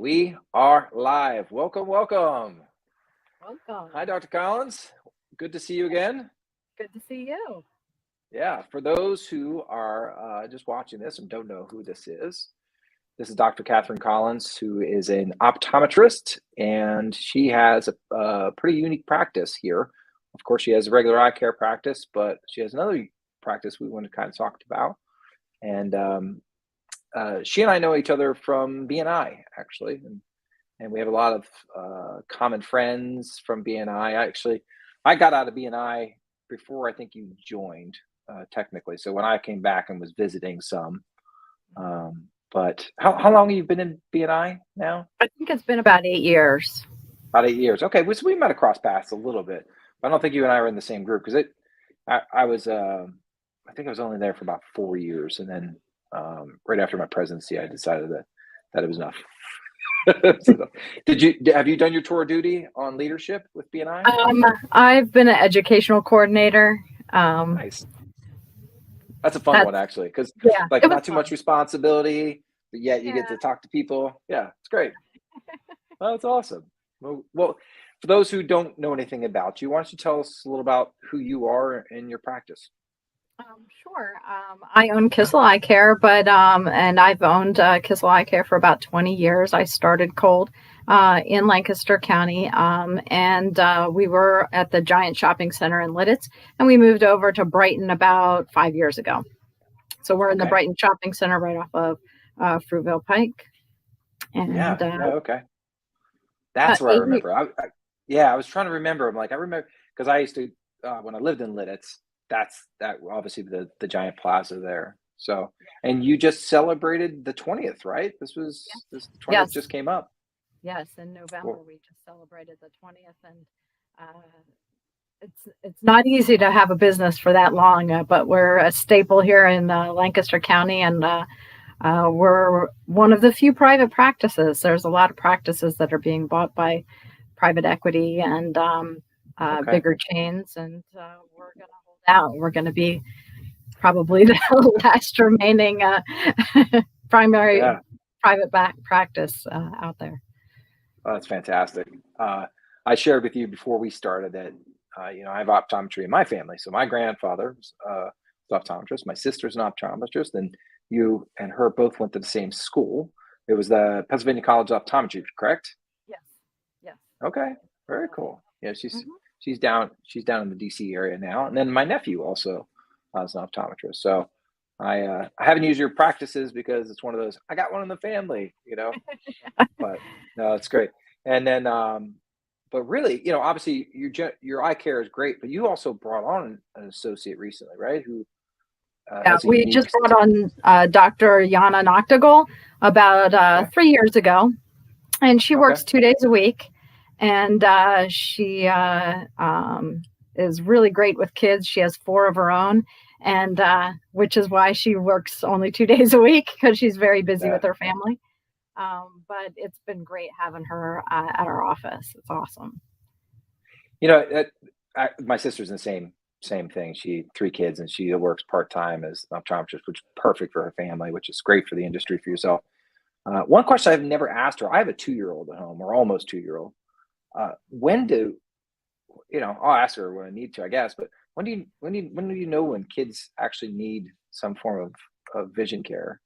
We are live. Welcome, welcome. Welcome. Hi, Dr. Collins. Good to see you again. Good to see you. Yeah, for those who are just watching this and don't know who this is Dr. Kathryn Collins, who is an optometrist, and she has a pretty unique practice here. Of course, she has a regular eye care practice, but she has another practice we want to kind of talk about. And she and I know each other from BNI, actually, and we have a lot of common friends from BNI. I got out of BNI before I think you joined, technically. So when I came back and was visiting some, but how long have you been in BNI now? I think it's been about 8 years. About 8 years. Okay, so we met across paths a little bit, but I don't think you and I were in the same group because I think I was only there for about 4 years, and then right after my presidency, I decided that it was enough. So, have you done your tour of duty on leadership with BNI? I've been an educational coordinator. Nice. That's a fun one, actually, because not too much responsibility, but yet you get to talk to people. Yeah, it's great. Oh, that's awesome. Well, for those who don't know anything about you, why don't you tell us a little about who you are and your practice? Sure. I own Kissel Eye Care, and I've owned Kissel Eye Care for about 20 years. I started cold in Lancaster County, and we were at the Giant Shopping Center in Lidditz, and we moved over to Brighton about 5 years ago. So we're in the Brighton Shopping Center right off of Fruitville Pike. And, okay. That's where I remember. I was trying to remember. I remember because I used to, when I lived in Lidditz, that obviously the giant plaza there. So, and you just celebrated the 20th, right? This 20th just came up. Yes, in November we just celebrated the 20th, and it's not easy to have a business for that long, but we're a staple here in Lancaster County, and we're one of the few private practices. There's a lot of practices that are being bought by private equity and bigger chains, and we're going to hold out. We're going to be probably the last remaining primary private practice out there. Oh, that's fantastic. I shared with you before we started that I have optometry in my family. So my grandfather was an optometrist. My sister's an optometrist, and you and her both went to the same school. It was the Pennsylvania College of Optometry, correct? Yes. Okay, very cool. Yeah, she's down in the DC area now. And then my nephew also is an optometrist. So I haven't used your practices because it's one of those, I got one in the family, but no, it's great. And then, but really, obviously your eye care is great, but you also brought on an associate recently, right? Who we just brought on Dr. Yana Noctegal about 3 years ago, and she works 2 days a week, and she is really great with kids. She has 4 of her own, and which is why she works only 2 days a week, because she's very busy with her family. But it's been great having her at our office. It's awesome. My sister's in the same thing. She 3 kids, and she works part-time as an optometrist, which is perfect for her family, which is great for the industry, for yourself. One question I've never asked her, I have a 2-year-old at home, or almost 2-year-old. When do, I'll ask her when I need to, I guess, but when do you know when kids actually need some form of vision care?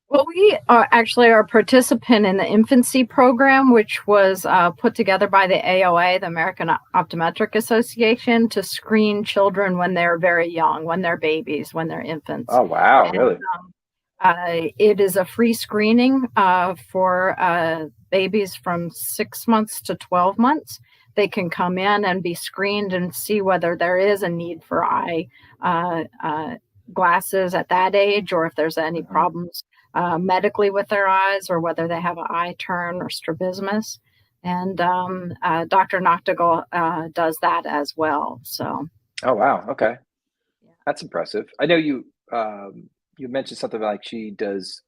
Well, we are actually a participant in the infancy program, which was put together by the AOA, the American Optometric Association, to screen children when they're very young, when they're babies, when they're infants. Oh, wow. Really? It is a free screening for babies from 6 months to 12 months. They can come in and be screened and see whether there is a need for eye glasses at that age, or if there's any problems medically with their eyes, or whether they have an eye turn or strabismus. And Dr. Noctegal does that as well. So. Oh, wow. Okay. That's impressive. I know you mentioned something like she does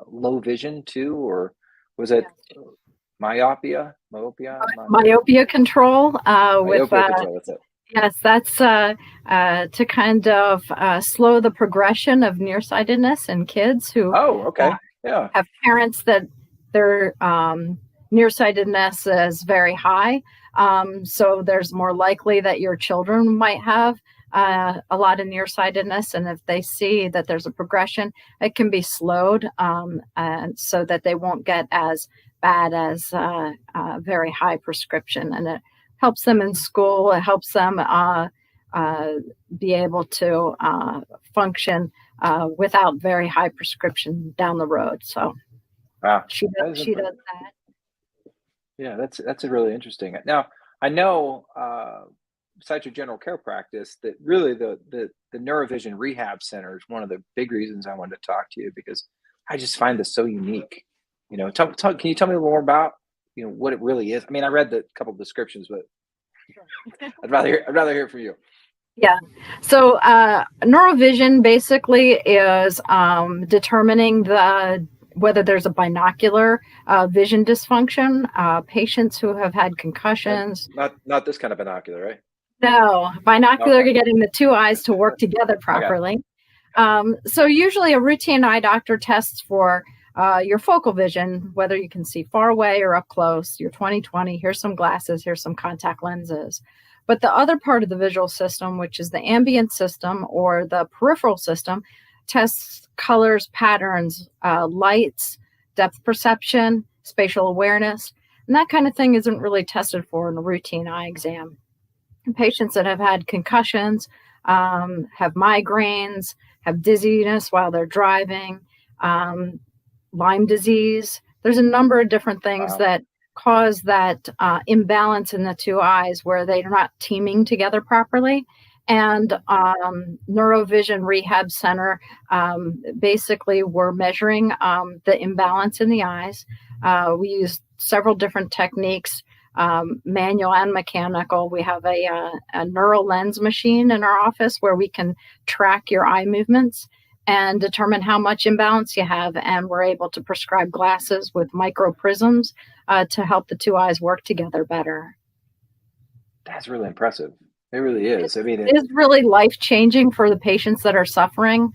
low vision too, or was it myopia control? That's it. Yes, that's to kind of slow the progression of nearsightedness in kids who have parents that their nearsightedness is very high. So there's more likely that your children might have a lot of nearsightedness. And if they see that there's a progression, it can be slowed, and so that they won't get as bad as very high prescription. And it helps them in school. It helps them be able to function without very high prescription down the road. So wow, she does that. Yeah, that's really interesting. Now, I know, besides your general care practice, that really the Neurovision Rehab Center is one of the big reasons I wanted to talk to you, because I just find this so unique. You know, can you tell me a little more about, you know, what it really is? I mean, I read the couple of descriptions, but Sure. I'd rather hear from you. Yeah. So Neurovision basically is determining whether there's a binocular vision dysfunction. Patients who have had concussions. Not this kind of binocular, right? No, binocular, Okay. getting the two eyes to work together properly. Okay. So usually a routine eye doctor tests for your focal vision, whether you can see far away or up close, your 20/20, here's some glasses, here's some contact lenses. But the other part of the visual system, which is the ambient system or the peripheral system, tests colors, patterns, lights, depth perception, spatial awareness, and that kind of thing isn't really tested for in a routine eye exam. And patients that have had concussions, have migraines, have dizziness while they're driving, Lyme disease. There's a number of different things that cause that imbalance in the two eyes where they're not teaming together properly. And Neurovision Rehab Center, basically we're measuring the imbalance in the eyes. We use several different techniques, manual and mechanical. We have a neural lens machine in our office where we can track your eye movements and determine how much imbalance you have. And we're able to prescribe glasses with micro prisms to help the two eyes work together better. That's really impressive. It really is. I mean, it is really life-changing for the patients that are suffering,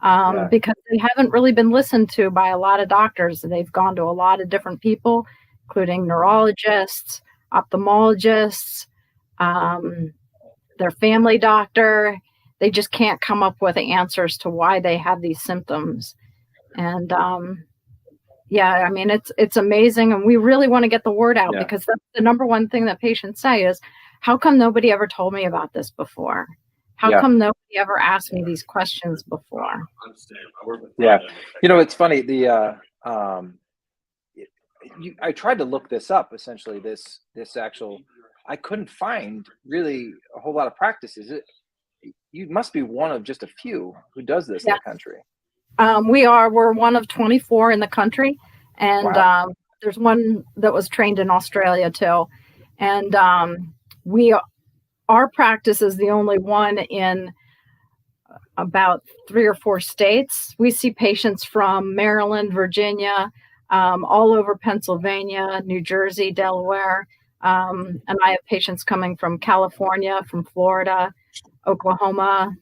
because they haven't really been listened to by a lot of doctors. They've gone to a lot of different people, including neurologists, ophthalmologists, their family doctor. They just can't come up with answers to why they have these symptoms. And yeah, I mean, it's amazing. And we really want to get the word out, because that's the number one thing that patients say is, how come nobody ever told me about this before? How come nobody ever asked me these questions before? Yeah. You know, it's funny. I tried to look this up, essentially, this actual, I couldn't find really a whole lot of practices. You must be one of just a few who does this in the country. We're one of 24 in the country, and there's one that was trained in Australia too. And our practice is the only one in about 3 or 4 states. We see patients from Maryland, Virginia, all over Pennsylvania, New Jersey, Delaware. And I have patients coming from California, from Florida, Oklahoma.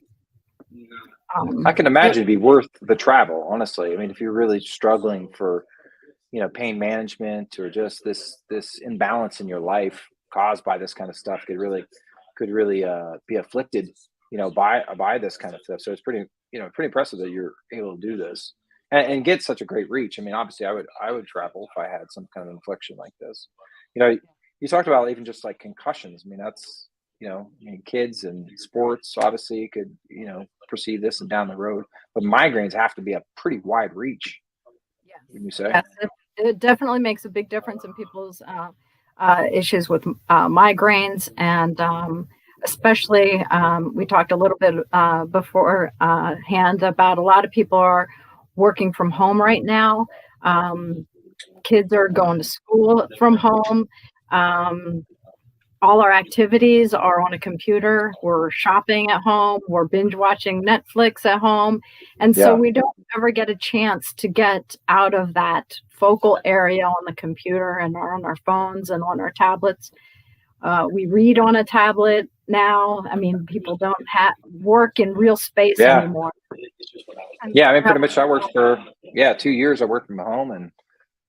I can imagine it'd be worth the travel, honestly. I mean, if you're really struggling for, you know, pain management or just this imbalance in your life caused by this kind of stuff, could really be afflicted, you know, by this kind of stuff. So it's pretty impressive that you're able to do this and get such a great reach. I mean, obviously I would travel if I had some kind of infliction like this. You know, you talked about even just like concussions. I mean, that's, you know, I mean, kids and sports obviously could, you know, perceive this and down the road, but migraines have to be a pretty wide reach. Would you say? Yes, it definitely makes a big difference in people's issues with migraines, and especially we talked a little bit beforehand about a lot of people are working from home right now. Kids are going to school from home. All our activities are on a computer. We're shopping at home. We're binge watching Netflix at home. And so we don't ever get a chance to get out of that focal area on the computer and on our phones and on our tablets. We read on a tablet now. I mean, people don't work in real space anymore. Yeah, I mean, pretty much I worked for 2 years. I worked from home, and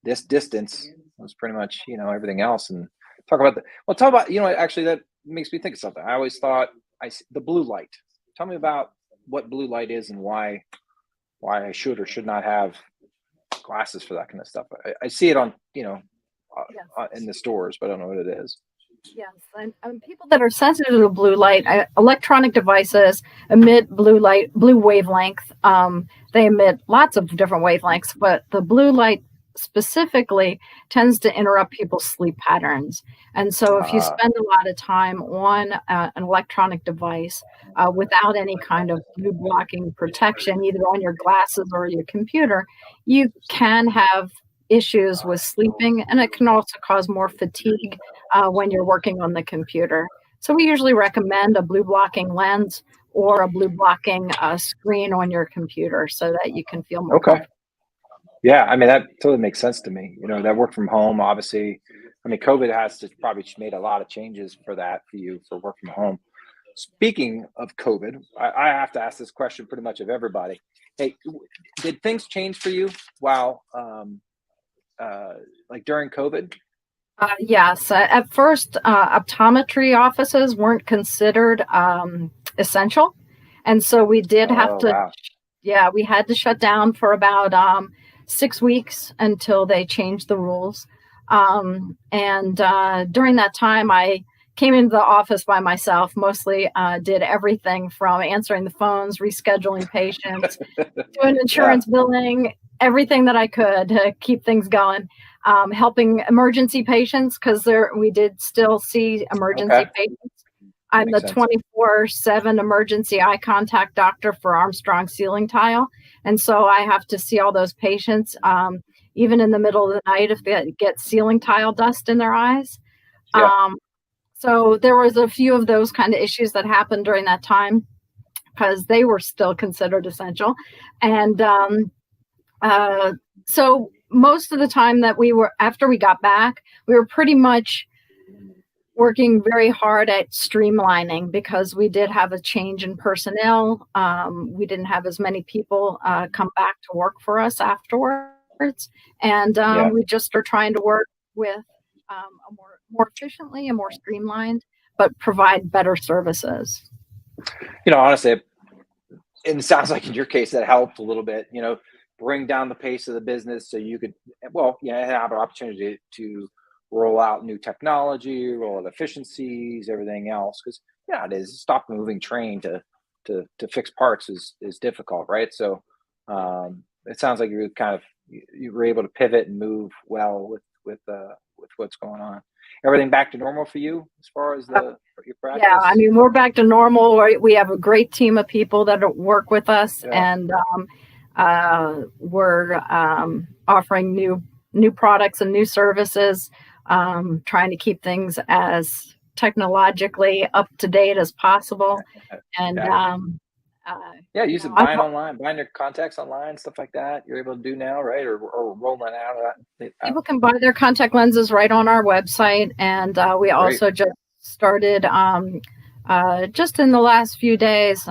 this distance was pretty much, everything else. And talk about, actually that makes me think of something. I always thought the blue light. Tell me about what blue light is and why I should or should not have glasses for that kind of stuff. I see it on, in the stores, but I don't know what it is. Yes, and people that are sensitive to blue light, electronic devices emit blue wavelength. They emit lots of different wavelengths, but the blue light specifically tends to interrupt people's sleep patterns. And so if you spend a lot of time on an electronic device without any kind of blue blocking protection, either on your glasses or your computer, you can have issues with sleeping, and it can also cause more fatigue when you're working on the computer. So we usually recommend a blue blocking lens or a blue blocking screen on your computer so that you can feel more comfortable. Yeah, I mean, that totally makes sense to me. That work from home, obviously. I mean, COVID has probably made a lot of changes for you for work from home. Speaking of COVID, I have to ask this question pretty much of everybody. Hey, did things change for you while like during COVID? Yes. At first, optometry offices weren't considered essential. And so we did have to, wow. We had to shut down for about 6 weeks until they changed the rules. And during that time, I came into the office by myself, mostly did everything from answering the phones, rescheduling patients, doing insurance billing, everything that I could to keep things going, helping emergency patients because we did still see emergency patients. I'm the 24/7 emergency eye contact doctor for Armstrong Ceiling Tile. And so I have to see all those patients, even in the middle of the night if they get ceiling tile dust in their eyes. Yeah. So there was a few of those kind of issues that happened during that time because they were still considered essential. And so most of the time that after we got back, we were pretty much working very hard at streamlining because we did have a change in personnel. We didn't have as many people come back to work for us afterwards. And we just are trying to work with a more efficiently and more streamlined, but provide better services. Honestly, it sounds like in your case that helped a little bit, bring down the pace of the business so you could, have an opportunity to roll out new technology, roll out efficiencies, everything else. Because it is a stop moving train to fix parts is difficult, right? So it sounds like you were able to pivot and move well with what's going on. Everything back to normal for you as far as your practice? Yeah, I mean, we're back to normal. We have a great team of people that work with us, and we're offering new products and new services, trying to keep things as technologically up to date as possible. And buying your contacts online, stuff like that. You're able to do now, right? Or rolling out of that. People can buy their contact lenses right on our website, and we also just started just in the last few days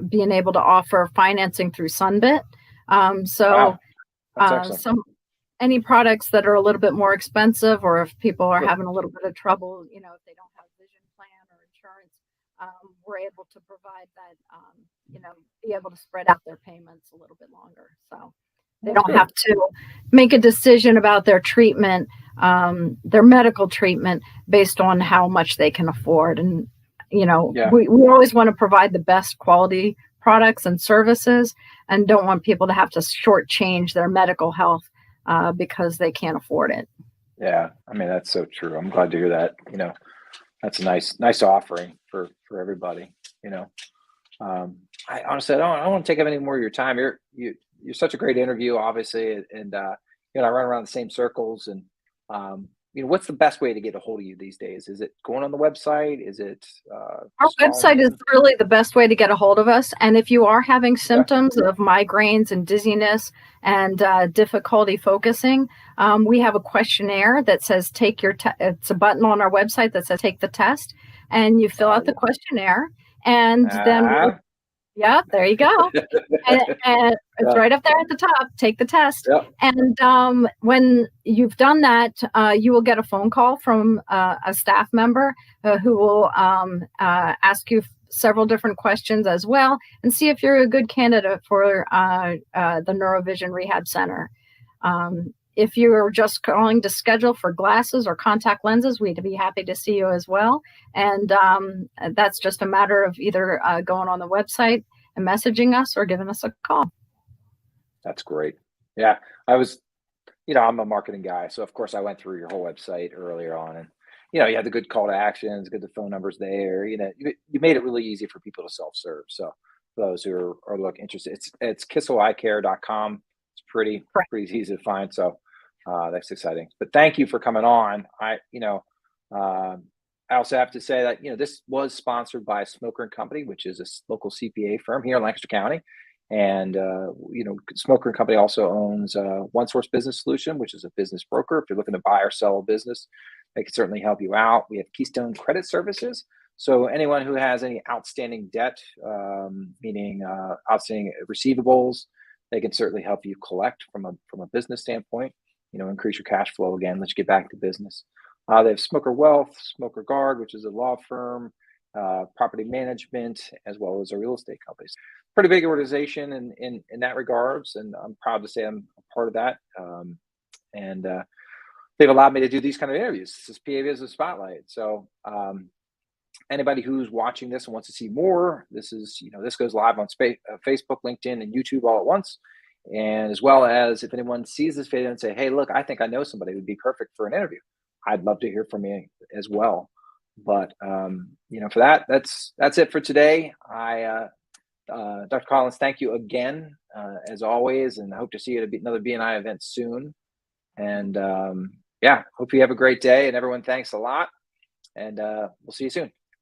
being able to offer financing through Sunbit. Any products that are a little bit more expensive, or if people are having a little bit of trouble, if they don't have vision plan or insurance, we're able to provide that, be able to spread out their payments a little bit longer. So they don't have to make a decision about their treatment, their medical treatment based on how much they can afford. And, we always want to provide the best quality products and services and don't want people to have to shortchange their medical health because they can't afford it. Yeah. I mean, that's so true. I'm glad to hear that. That's a nice offering for everybody. I honestly, I don't want to take up any more of your time. You're such a great interview, obviously. And, I run around the same circles and, what's the best way to get a hold of you these days? Is it going on the website? Is it, our website is really the best way to get a hold of us. And if you are having symptoms of migraines and dizziness and difficulty focusing, we have a questionnaire that says it's a button on our website that says take the test, and you fill out the questionnaire, and then Yeah, there you go. And it's right up there at the top. Take the test. Yep. And when you've done that, you will get a phone call from a staff member who will ask you several different questions as well, and see if you're a good candidate for the Neurovision Rehab Center. If you're just calling to schedule for glasses or contact lenses, we'd be happy to see you as well. And that's just a matter of either going on the website and messaging us or giving us a call. That's great. Yeah, I was, I'm a marketing guy, so of course I went through your whole website earlier on, and you had the good call to actions, good the phone numbers there. You made it really easy for people to self-serve. So for those who are looking interested, it's kisseleyecare.com. It's pretty easy to find. So that's exciting. But thank you for coming on. I also have to say that this was sponsored by Smoker & Company, which is a local CPA firm here in Lancaster County. And Smoker & Company also owns One Source Business Solution, which is a business broker. If you're looking to buy or sell a business, they can certainly help you out. We have Keystone Credit Services. So anyone who has any outstanding debt, meaning outstanding receivables, they can certainly help you collect from a business standpoint. Increase your cash flow again, let you get back to business. They have Smoker Wealth, Smoker Guard, which is a law firm, property management, as well as a real estate companies. Pretty big organization in that regards, and I'm proud to say I'm a part of that. And they've allowed me to do these kind of interviews. This is PA Business Spotlight. So anybody who's watching this and wants to see more, this goes live on Facebook, LinkedIn, and YouTube all at once. And as well as if anyone sees this video and say, hey, look, I think I know somebody who would be perfect for an interview, I'd love to hear from you as well. But for that's it for today. Dr. Collins, thank you again, as always, and I hope to see you at another BNI event soon. And hope you have a great day, and everyone, thanks a lot, and we'll see you soon.